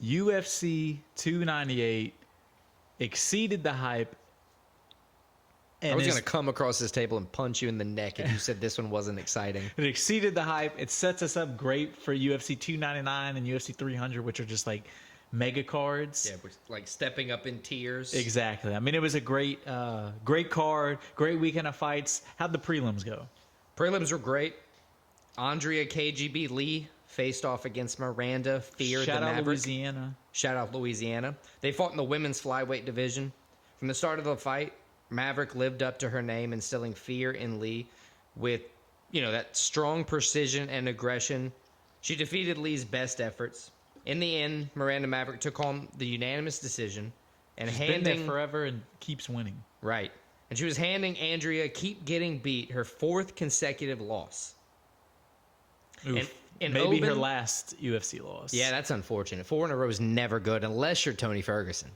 UFC 298 exceeded the hype. I was going to come across this table and punch you in the neck if you said this one wasn't exciting. It exceeded the hype. It sets us up great for UFC 299 and UFC 300, which are just like mega cards. Yeah, we're like stepping up in tiers. Exactly. I mean, it was a great card, great weekend of fights. How'd the prelims go? Prelims were great. Andrea KGB Lee faced off against Miranda Fear Shout the out Maverick. Louisiana. Shout out Louisiana. They fought in the women's flyweight division. From the start of the fight, Maverick lived up to her name, instilling fear in Lee with, that strong precision and aggression. She defeated Lee's best efforts. In the end, Miranda Maverick took home the unanimous decision and She's been there forever and keeps winning. Right. And she was handing Andrea Keep Getting Beat her 4th consecutive loss. Oof. And Maybe Oben, her last UFC loss. Yeah, that's unfortunate. 4 in a row is never good unless you're Tony Ferguson.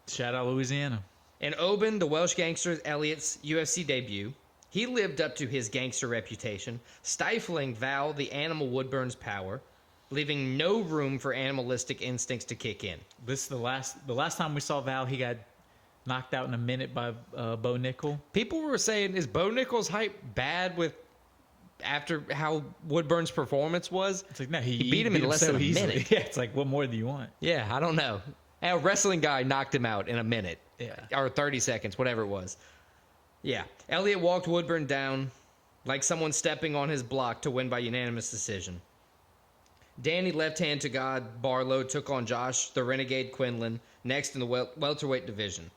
Shout out Louisiana. And Oben, the Welsh gangster Elliott's UFC debut, he lived up to his gangster reputation, stifling Val the Animal Woodburn's power, leaving no room for animalistic instincts to kick in. This is the last time we saw Val, he got knocked out in a minute by Bo Nickel. People were saying, is Bo Nickel's hype bad after how Woodburn's performance was? It's like, no, he beat him in less than a minute. Yeah, it's like, what more do you want? Yeah, I don't know. A wrestling guy knocked him out in a minute. Yeah. Or 30 seconds, whatever it was. Yeah. Elliott walked Woodburn down like someone stepping on his block to win by unanimous decision. Danny Left Hand to God Barlow took on Josh the Renegade Quinlan next in the welterweight division.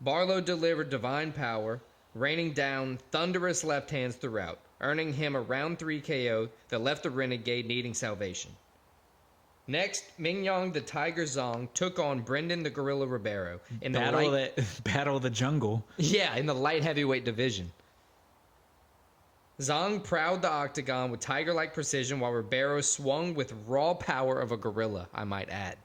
Barlow delivered divine power, raining down thunderous left hands throughout, earning him a round 3 KO that left the Renegade needing salvation. Next, Mingyang the Tiger Zhang took on Brendan the Gorilla Ribeiro in the Battle of the Jungle. Yeah, in the light heavyweight division. Zhang prowled the octagon with tiger-like precision while Ribeiro swung with raw power of a gorilla, I might add.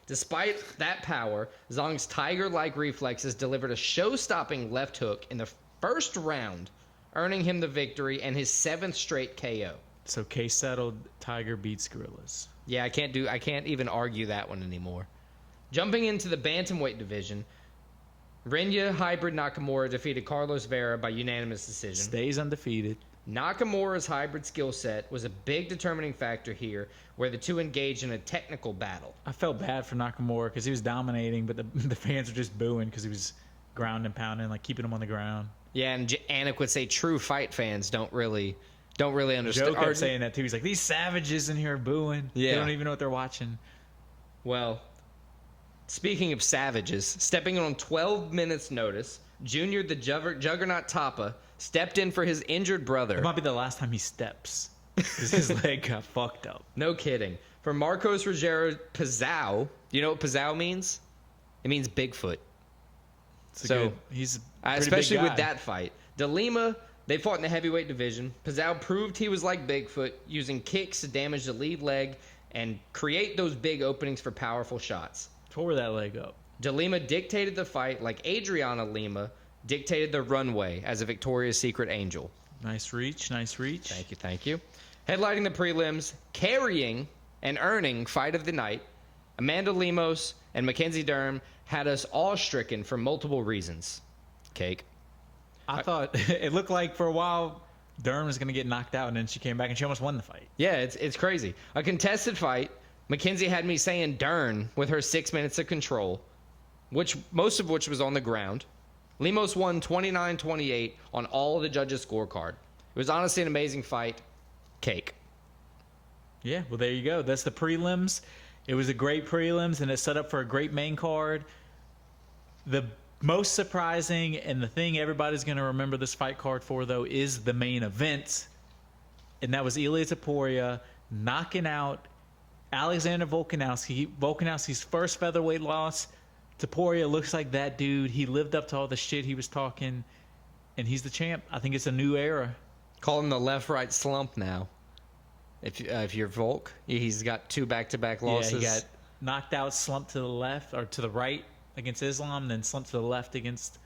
Despite that power, Zhang's tiger-like reflexes delivered a show-stopping left hook in the first round, earning him the victory and his 7th straight KO. So case settled, Tiger beats gorillas. Yeah, I can't even argue that one anymore. Jumping into the bantamweight division, Rinya hybrid Nakamura defeated Carlos Vera by unanimous decision. Stays undefeated. Nakamura's hybrid skill set was a big determining factor here, where the two engaged in a technical battle. I felt bad for Nakamura because he was dominating, but the fans were just booing because he was ground and pounding, like keeping him on the ground. Yeah, and Anik would say true fight fans don't really understand. Joe kept saying that too. He's like, these savages in here are booing. Yeah. They don't even know what they're watching. Well, speaking of savages, stepping in on 12 minutes notice, Junior the Juggernaut Tapa stepped in for his injured brother. It might be the last time he steps because his leg got fucked up. No kidding. For Marcos Rogero Pizao, you know what Pizao means? It means Bigfoot. He's especially with that fight. De Lima, they fought in the heavyweight division. Pizao proved he was like Bigfoot, using kicks to damage the lead leg and create those big openings for powerful shots. Tore that leg up. De Lima dictated the fight like Adriana Lima dictated the runway as a Victoria's Secret angel. Nice reach. Thank you. Headlining the prelims, carrying and earning fight of the night, Amanda Lemos and Mackenzie Dern had us all stricken for multiple reasons. Cake. I thought it looked like for a while Dern was going to get knocked out, and then she came back and she almost won the fight. Yeah, it's crazy. A contested fight. Mackenzie had me saying Dern with her 6 minutes of control, most of which was on the ground. Lemos won 29-28 on all of the judges' scorecard. It was honestly an amazing fight. Cake. Yeah, well, there you go. That's the prelims. It was a great prelims, and it set up for a great main card. The most surprising and the thing everybody's going to remember this fight card for, though, is the main event. And that was Ilia Topuria knocking out Alexander Volkanovski. Volkanovski's first featherweight loss. Topuria looks like that dude. He lived up to all the shit he was talking, and he's the champ. I think it's a new era. Call him the left-right slump now. If you're Volk, he's got 2 back-to-back losses. Yeah, he got knocked out, slumped to the left or to the right against Islam, then slumped to the left against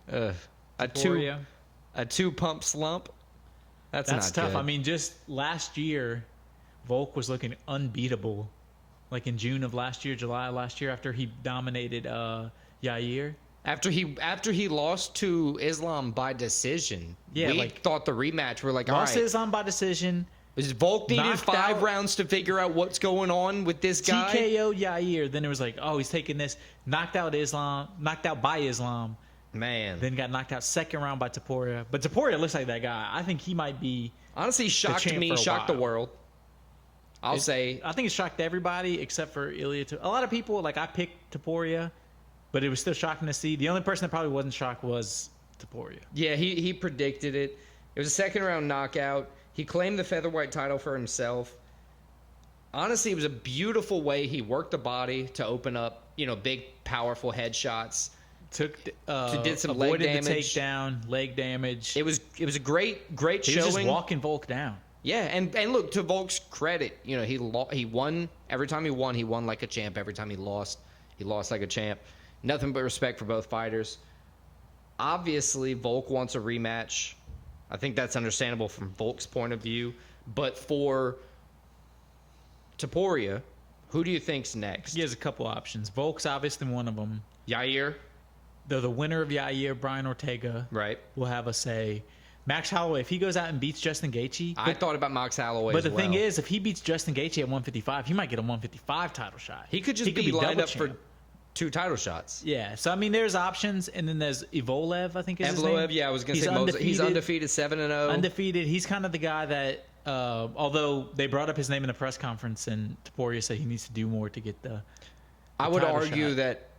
Topuria. A 2-pump slump. That's not tough. good. I mean, just last year, Volk was looking unbeatable. like in June of last year, July of last year, after he dominated Yair. After he lost to Islam by decision, we thought the rematch. We're like, all right, lost to Islam by decision. Volk needed Knocked 5 out- rounds to figure out what's going on with this guy. TKO Yair. Then it was like, oh, he's taking this. Knocked out by Islam. Man. Then got knocked out second round by Topuria. But Topuria looks like that guy. I think he might be. Honestly, shocked champ me, for a shocked the while. world. I think it shocked everybody except for Ilia. A lot of people, like I picked Topuria, but it was still shocking to see. The only person that probably wasn't shocked was Topuria. Yeah, he predicted it. It was a second round knockout. He claimed the featherweight title for himself. Honestly, it was a beautiful way he worked the body to open up, big, powerful headshots. Did some leg damage. The takedown, leg damage. It was a great He showing. was just walking Volk down. Yeah, and look, to Volk's credit, he won every time he won like a champ. Every time he lost like a champ. Nothing but respect for both fighters. Obviously, Volk wants a rematch. I think that's understandable from Volk's point of view. But for Topuria, who do you think's next? He has a couple options. Volk's obviously one of them. Yair? The winner of Yair, Brian Ortega, Right. will have a say. Max Holloway, if he goes out and beats Justin Gaethje. I thought about Max Holloway But as the well. thing is, if he beats Justin Gaethje at 155, he might get a 155 title shot. He could just be lined double up for champ. 2 title shots. Yeah, so I mean, there's options, and then there's Evloev, I think is his name. Evloev, yeah, I was going to say he's undefeated 7-0. Undefeated. He's kind of the guy that, although they brought up his name in the press conference, and Topuria said he needs to do more to get the I would title argue shot. that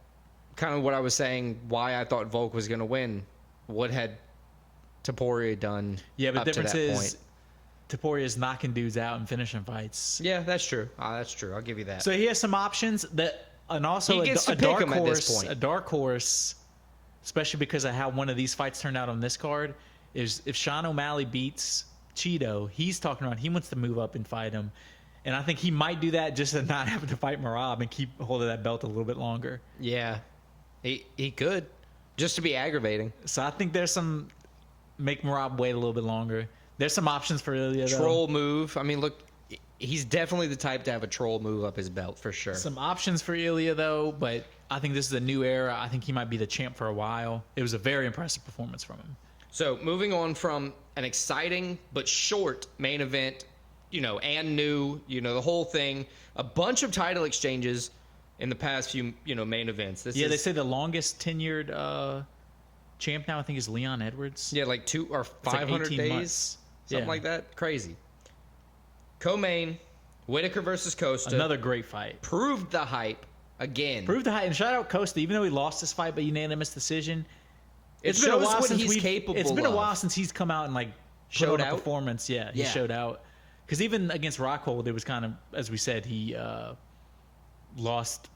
kind of what I was saying, why I thought Volk was going to win, what had Topuria done Yeah, but up the to that difference is point. Topuria's knocking dudes out and finishing fights. Yeah, that's true. That's true. I'll give you that. So he has some options that, and also He gets to a pick dark 'em at this horse. point. A dark horse, especially because of how one of these fights turned out on this card, is if Sean O'Malley beats Cheeto, he's talking about he wants to move up and fight him, and I think he might do that just to not have to fight Merab and keep hold of that belt a little bit longer. Yeah, he could, just to be aggravating. So I think there's some make Merab wait a little bit longer. There's some options for Ilia, though. Troll move. I mean, look, he's definitely the type to have a troll move up his belt for sure. Some options for Ilia, though, but I think this is a new era. I think he might be the champ for a while. It was a very impressive performance from him. So moving on from an exciting but short main event, and new, the whole thing, a bunch of title exchanges in the past few, main events. They say the longest tenured champ now, I think, is Leon Edwards. Yeah, like 2 or 500 18 days, months. something Yeah. like that. Crazy. Co-main, Whittaker versus Costa. Another great fight. Proved the hype again. Proved the height. And shout out Costa, even though he lost this fight by unanimous decision. It shows what he's capable It's been a of. while since he's come out and put Showed on a out? performance. Yeah, he Yeah. showed out. Because even against Rockhold, it was kind of, as we said, he lost.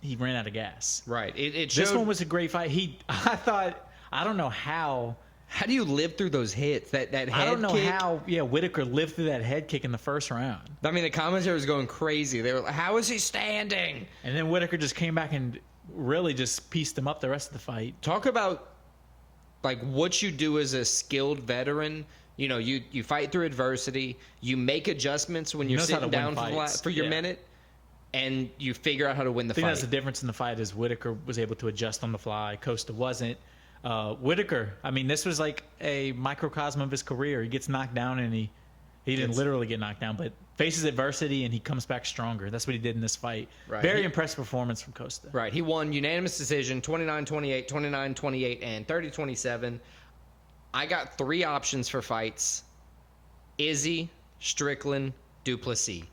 He ran out of gas. Right. It showed. This one was a great fight. I don't know how. How do you live through those hits? That head I don't know kick? how. Yeah, Whittaker lived through that head kick in the first round, I mean, the commentary was going crazy. They were like, "How is he standing?" and then Whittaker just came back and really just pieced him up the rest of the fight. Talk about like what you do as a skilled veteran. You fight through adversity. You make adjustments when you're knows how to sitting win down fights. for your Yeah. minute, and you figure out how to win the I think fight. that's the difference in the fight is Whittaker was able to adjust on the fly. Costa wasn't. Whittaker, I mean, this was like a microcosm of his career. He gets knocked down and he didn't literally get knocked down, but faces adversity and he comes back stronger. That's what he did in this fight. Right. Very impressive performance from Costa. Right. He won unanimous decision 29-28, 29-28, and 30-27. I got 3 options for fights. Izzy, Strickland, Duplessis.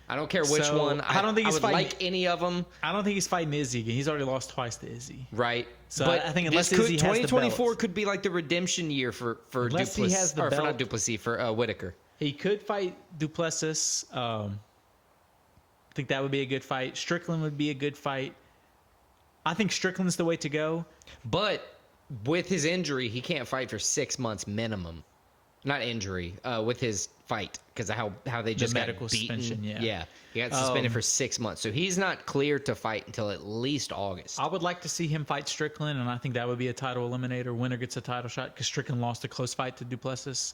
I don't care which So, one. I don't think I he's would fighting- like any of them. I don't think he's fighting Izzy again. He's already lost twice to Izzy. Right. So but I think unless this could, Izzy has the 2024 belt. could be like the redemption year for Unless he Duplessis. has the or for not belt. Duplessis, for Whittaker. He could fight Duplessis. I think that would be a good fight. Strickland would be a good fight. I think Strickland's the way to go. But with his injury, he can't fight for 6 months minimum. Not injury, with his fight, because of how they just medical got beaten. suspension, yeah. He got suspended for 6 months, so he's not clear to fight until at least August. I would like to see him fight Strickland, and I think that would be a title eliminator. Winner gets a title shot because Strickland lost a close fight to Duplessis.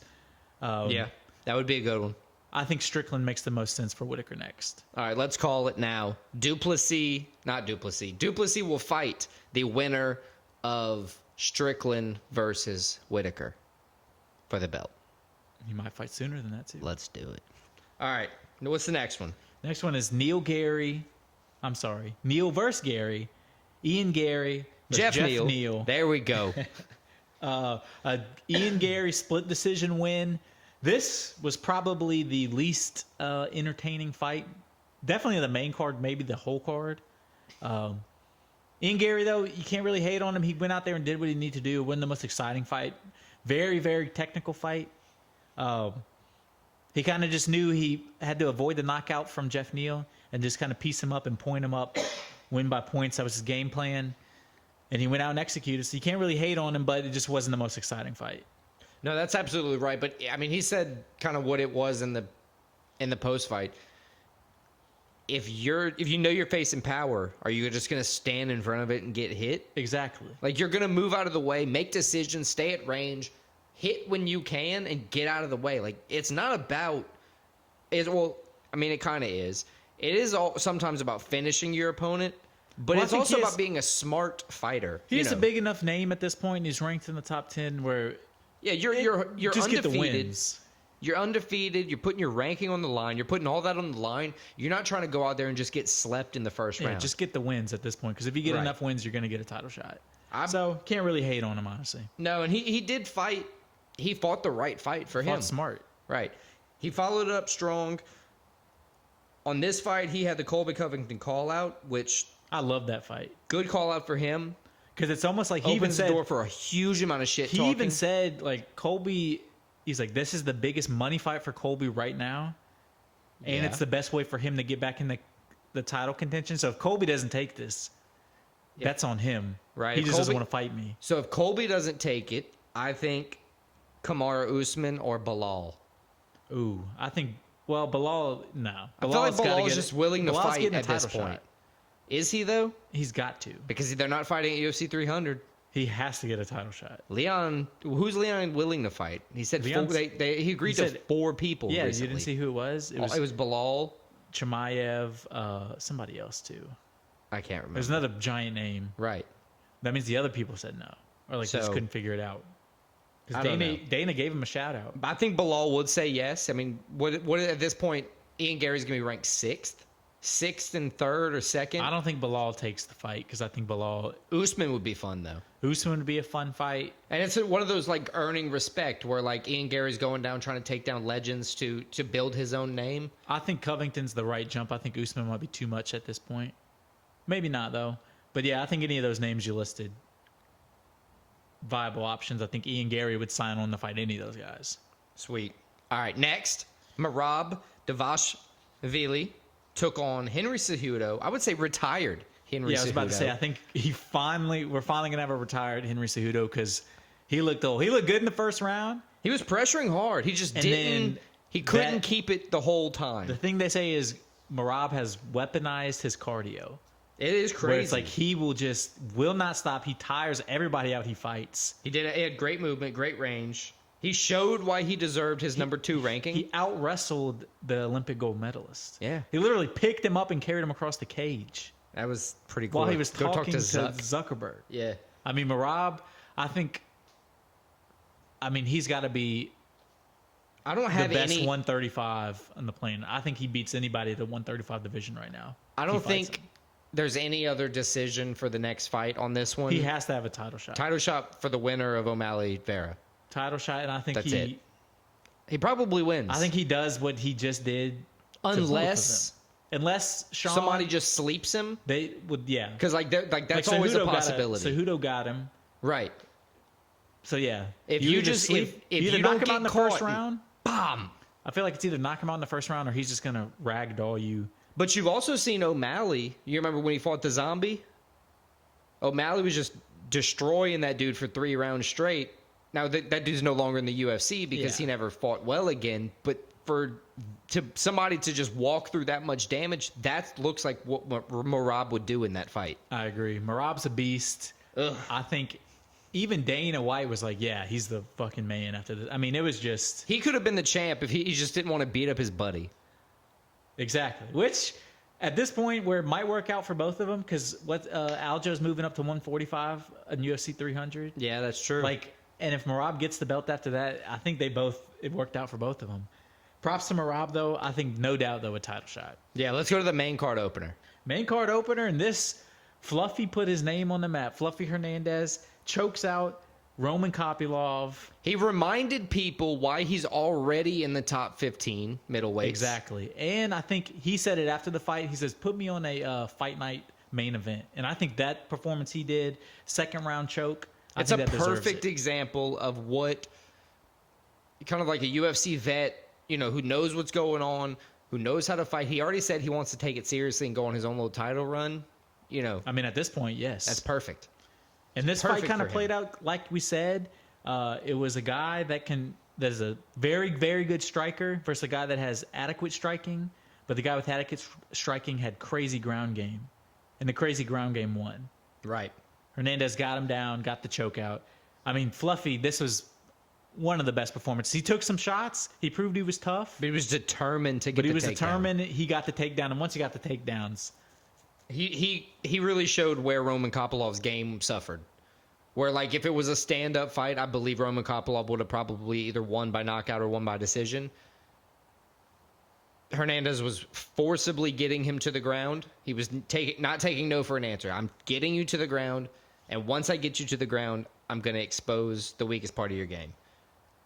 Yeah, that would be a good one. I think Strickland makes the most sense for Whittaker next. All right, let's call it now. Duplessis will fight the winner of Strickland versus Whittaker for the belt. He might fight sooner than that, too. Let's do it. All right, what's the next one? Next one is Neal versus Garry. Ian Garry versus Jeff Neal. There we go. Ian Garry split decision win. This was probably the least entertaining fight. Definitely the main card, maybe the whole card. Ian Garry, though, you can't really hate on him. He went out there and did what he needed to do. Won the most exciting fight. Very, very technical fight. He kind of just knew he had to avoid the knockout from Jeff Neal and just kind of piece him up and point him up, win by points. That was his game plan. And he went out and executed. So you can't really hate on him, but it just wasn't the most exciting fight. No, that's absolutely right. But I mean, he said kind of what it was in the post fight. If you know you're facing power, are you just going to stand in front of it and get hit? Exactly. Like, you're going to move out of the way, make decisions, stay at range, hit when you can, and get out of the way. Like, it's not about it kind of is. It is sometimes about finishing your opponent, but it's also about being a smart fighter. He's a big enough name at this point. He's ranked in the top 10 where you're just undefeated. Get the wins. You're undefeated. You're putting your ranking on the line. You're putting all that on the line. You're not trying to go out there and just get slept in the first round. Just get the wins at this point, because if you get enough wins, you're going to get a title shot. So can't really hate on him, honestly. No, and he did fight. He fought the right fight for him. Fought smart. Right. He followed it up strong. On this fight, he had the Colby Covington call out, which I love that fight. Good call out for him. Because it's almost like he opens the door for a huge amount of shit talking. He even said, like, Colby, he's like, this is the biggest money fight for Colby right now. And it's the best way for him to get back in the title contention. So if Colby doesn't take this, that's on him. Right. He just doesn't want to fight me. So if Colby doesn't take it, I think Kamaru Usman or Bilal. Ooh, I think, well, Bilal, no. I feel like Bilal is just willing to fight at this point. Shot. Is he, though? He's got to. Because they're not fighting at UFC 300. He has to get a title shot. Who's Leon willing to fight? He said he agreed to 4 people. Yeah, recently. You didn't see who it was? It was Bilal, Chimaev, somebody else too. I can't remember. There's another giant name. Right. That means the other people said no, or like just couldn't figure it out. Because Dana gave him a shout out. I think Bilal would say yes. I mean, what at this point, Ian Garry's gonna be ranked 6th and 3rd or 2nd. I don't think Bilal takes the fight, because I think Usman would be fun, though. Usman would be a fun fight. And it's one of those, like, earning respect where, like, Ian Garry's going down trying to take down legends to build his own name. I think Covington's the right jump. I think Usman might be too much at this point. Maybe not, though. But yeah, I think any of those names you listed, viable options. I think Ian Garry would sign on to fight any of those guys. Sweet. All right, next, Merab Dvalishvili took on Henry Cejudo. I would say retired Henry Cejudo. Yeah, I was about to say, I think we're finally going to have a retired Henry Cejudo, because he looked old. He looked good in the first round. He was pressuring hard. He just he couldn't keep it the whole time. The thing they say is Merab has weaponized his cardio. It is crazy. Where it's like he will not stop. He tires everybody out he fights. He had great movement, great range. He showed why he deserved his number 2 ranking. He out-wrestled the Olympic gold medalist. Yeah. He literally picked him up and carried him across the cage. That was pretty cool. While he was talking to Zuckerberg. Yeah. I mean, Merab, he's got to be the best 135 on the plane. I think he beats anybody at the 135 division right now. I don't think there's any other decision for the next fight on this one. He has to have a title shot. Title shot for the winner of O'Malley Vera. Title shot, and I think that's it. He probably wins. I think he does what he just did. Unless Sean, somebody just sleeps him. They would, yeah. Because that's always a possibility. Cejudo got him. Right. So yeah. If you knock him out in the first round, bomb. I feel like it's either knock him out in the first round or he's just gonna ragdoll you. But you've also seen O'Malley. You remember when he fought the zombie? O'Malley was just destroying that dude for 3 rounds straight. Now, that dude's no longer in the UFC because he never fought well again. But to somebody to just walk through that much damage, that looks like what Merab would do in that fight. I agree. Merab's a beast. Ugh. I think even Dana White was like, yeah, he's the fucking man after this. I mean, it was just... He could have been the champ if he just didn't want to beat up his buddy. Exactly. Which, at this point, where it might work out for both of them, because Aljo's moving up to 145 in UFC 300. Yeah, that's true. Like, and if Merab gets the belt after that, I think it worked out for both of them. Props to Merab, though. I think no doubt, though, a title shot. Yeah, let's go to the main card opener. Main card opener, and this, Fluffy put his name on the map. Fluffy Hernandez chokes out Roman Kopylov. He reminded people why he's already in the top 15 middleweights. Exactly. And I think he said it after the fight. He says, put me on a fight night main event. And I think that performance he did, second round choke, it's a perfect example of what kind of like a UFC vet, you know, who knows what's going on, who knows how to fight. He already said he wants to take it seriously and go on his own little title run. You know, I mean, at this point, yes. That's perfect. And this fight kind of played out like we said. It was a guy that's a very, very good striker versus a guy that has adequate striking. But the guy with adequate striking had crazy ground game. And the crazy ground game won. Right. Hernandez got him down, got the choke out. I mean, Fluffy, this was one of the best performances. He took some shots. He proved he was tough. But he was determined to get the takedown. But he was determined. He got the takedown. And once he got the takedowns... He really showed where Roman Kopylov's game suffered. Where, like, if it was a stand-up fight, I believe Roman Kopylov would have probably either won by knockout or won by decision. Hernandez was forcibly getting him to the ground. He was not taking no for an answer. I'm getting you to the ground, and once I get you to the ground, I'm going to expose the weakest part of your game.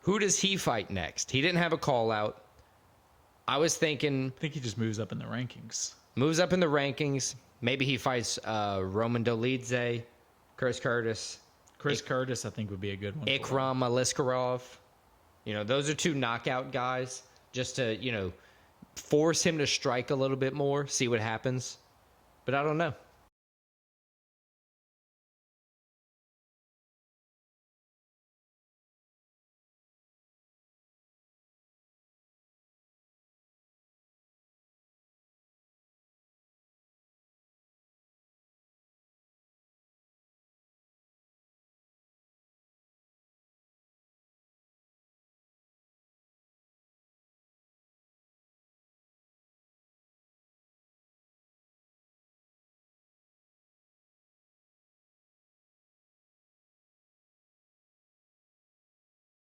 Who does he fight next? He didn't have a call-out. I was thinking... I think he just moves up in the rankings. Moves up in the rankings. Maybe he fights Roman Dolidze, Chris Curtis. Chris Curtis, I think, would be a good one. Ikram Aliskerov. You know, those are two knockout guys just to, you know, force him to strike a little bit more, see what happens. But I don't know.